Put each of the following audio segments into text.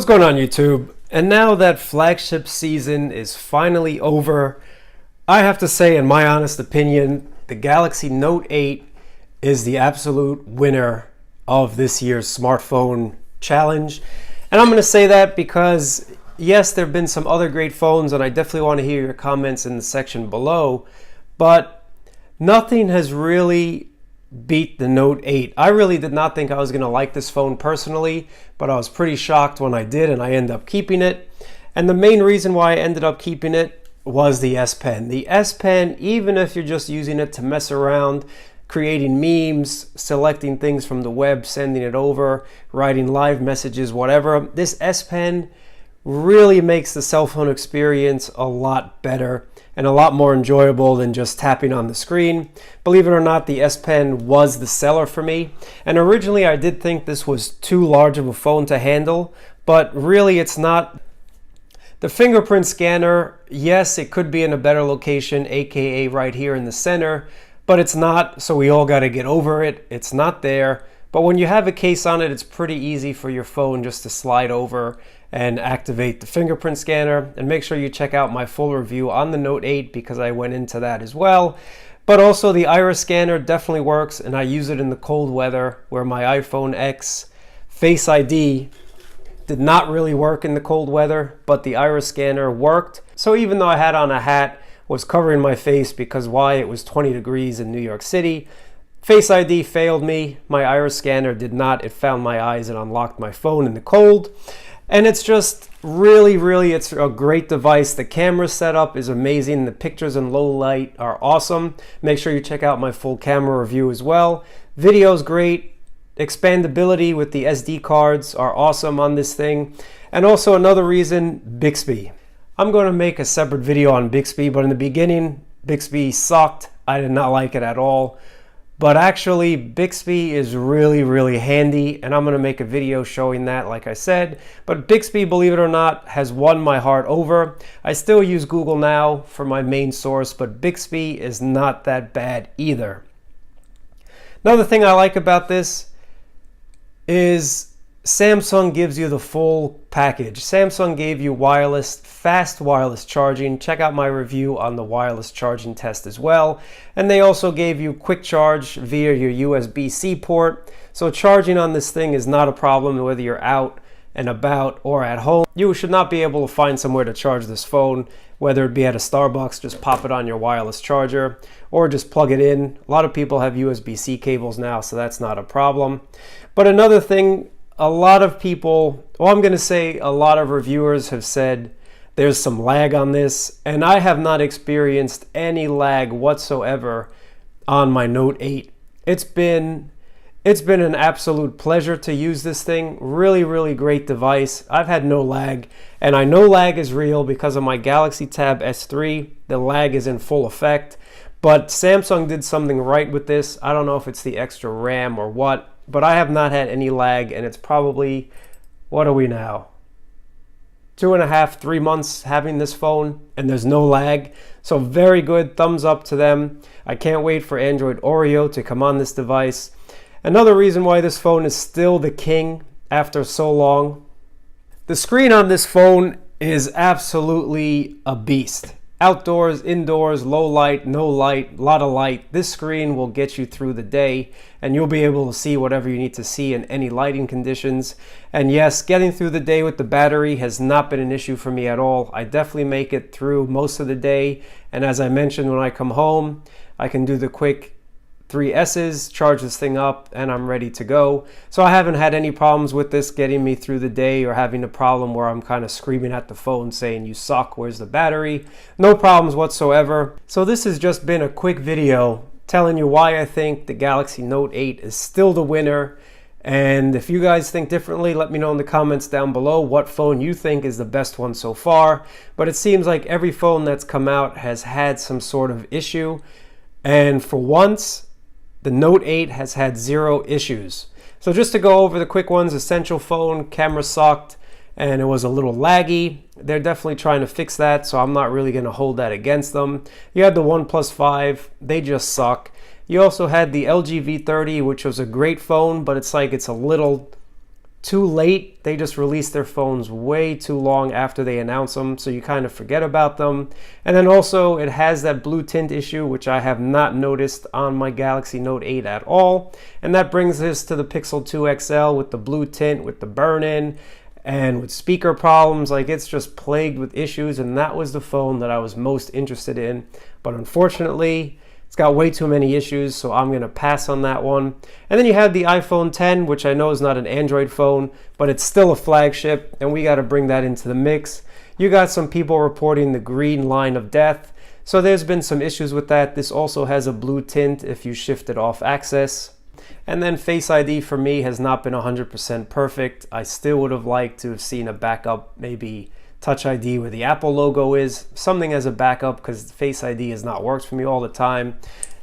What's going on, YouTube? And now that flagship season is finally over, I have to say, in my honest opinion, the Galaxy Note 8 is the absolute winner of this year's smartphone challenge. And I'm going to say that because, yes, there have been some other great phones, and I definitely want to hear your comments in the section below, but nothing has really beat the Note 8. I really did not think I was going to like this phone personally, but I was pretty shocked when I did, and I ended up keeping it. And the main reason why I ended up keeping it was the S Pen. The S Pen, even if you're just using it to mess around, creating memes, selecting things from the web, sending it over, writing live messages, whatever, this S Pen really makes the cell phone experience a lot better and a lot more enjoyable than just tapping on the screen. Believe it or not, the S Pen was the seller for me. And originally I did think this was too large of a phone to handle, but really it's not. The fingerprint scanner, yes, it could be in a better location, aka right here in the center, but it's not, so we all gotta get over it. It's not there. But when you have a case on it, it's pretty easy for your phone just to slide over and activate the fingerprint scanner. And make sure you check out my full review on the Note 8 because I went into that as well. But also the iris scanner definitely works, and I use it in the cold weather where my iPhone X Face ID did not really work in the cold weather, but the iris scanner worked. So even though I had on a hat, was covering my face because why, it was 20 degrees in New York City, Face ID failed me. My iris scanner did not. It found my eyes and unlocked my phone in the cold. And it's just really, it's a great device. The camera setup is amazing. The pictures in low light are awesome. Make sure you check out my full camera review as well. Video's great. Expandability with the SD cards are awesome on this thing. And also another reason, Bixby. I'm going to make a separate video on Bixby, but in the beginning, Bixby sucked. I did not like it at all. But actually, Bixby is really handy, and I'm going to make a video showing that, like I said. But Bixby, believe it or not, has won my heart over. I still use Google Now for my main source, but Bixby is not that bad either. Another thing I like about this is Samsung gives you the full package. Samsung gave you fast wireless charging. Check out my review on the wireless charging test as well. And they also gave you quick charge via your USB-C port. So charging on this thing is not a problem whether you're out and about or at home. You should not be able to find somewhere to charge this phone, whether it be at a Starbucks, just pop it on your wireless charger or just plug it in. A lot of people have USB-C cables now, so that's not a problem. But another thing, a lot of people, well, I'm going to say a lot of reviewers have said there's some lag on this, and I have not experienced any lag whatsoever on my Note 8. It's been an absolute pleasure to use this thing. Really great device. I've had no lag, and I know lag is real because of my Galaxy Tab S3. The lag is in full effect, but Samsung did something right with this. I don't know if it's the extra RAM or what, but I have not had any lag, and it's probably, what are we now? 2.5, 3 months having this phone, and there's no lag. So very good, thumbs up to them. I can't wait for Android Oreo to come on this device. Another reason why this phone is still the king after so long. The screen on this phone is absolutely a beast. Outdoors, indoors, low light, no light, a lot of light. This screen will get you through the day, and you'll be able to see whatever you need to see in any lighting conditions. And yes, getting through the day with the battery has not been an issue for me at all. I definitely make it through most of the day. And as I mentioned, when I come home, I can do the quick 3 S's, charge this thing up, and I'm ready to go. So I haven't had any problems with this getting me through the day or having a problem where I'm kind of screaming at the phone saying, "You suck, where's the battery?" No problems whatsoever. So this has just been a quick video telling you why I think the Galaxy Note 8 is still the winner. And if you guys think differently, let me know in the comments down below what phone you think is the best one so far. But it seems like every phone that's come out has had some sort of issue. And for once, the Note 8 has had 0 issues. So just to go over the quick ones, essential phone, camera sucked, and it was a little laggy. They're definitely trying to fix that, so I'm not really going to hold that against them. You had the OnePlus 5, they just suck. You also had the LG V30, which was a great phone, but it's like it's a little too late. They just released their phones way too long after they announce them, so you kind of forget about them. And then also it has that blue tint issue, which I have not noticed on my Galaxy Note 8 at all. And that brings us to the Pixel 2 XL with the blue tint, with the burn-in, and with speaker problems. Like, it's just plagued with issues, and that was the phone that I was most interested in. But unfortunately, it's got way too many issues, so I'm going to pass on that one. And then you have the iPhone X, which I know is not an Android phone, but it's still a flagship, and we got to bring that into the mix. You got some people reporting the green line of death, so there's been some issues with that. This also has a blue tint if you shift it off access. And then Face ID for me has not been 100% perfect. I still would have liked to have seen a backup, maybe Touch ID where the Apple logo is, something as a backup, because Face ID has not worked for me all the time.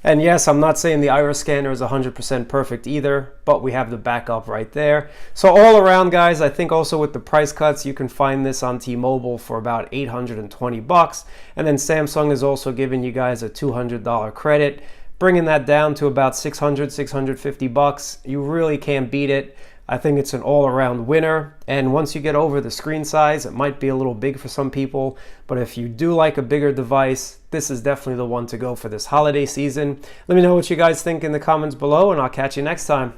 And yes, I'm not saying the iris scanner is 100% perfect either, but we have the backup right there. So all around, guys, I think also with the price cuts, you can find this on T-Mobile for about $820. And then Samsung is also giving you guys a $200 credit, bringing that down to about $650. You really can't beat it. I think it's an all-around winner, and once you get over the screen size, it might be a little big for some people, but if you do like a bigger device, this is definitely the one to go for this holiday season. Let me know what you guys think in the comments below, and I'll catch you next time.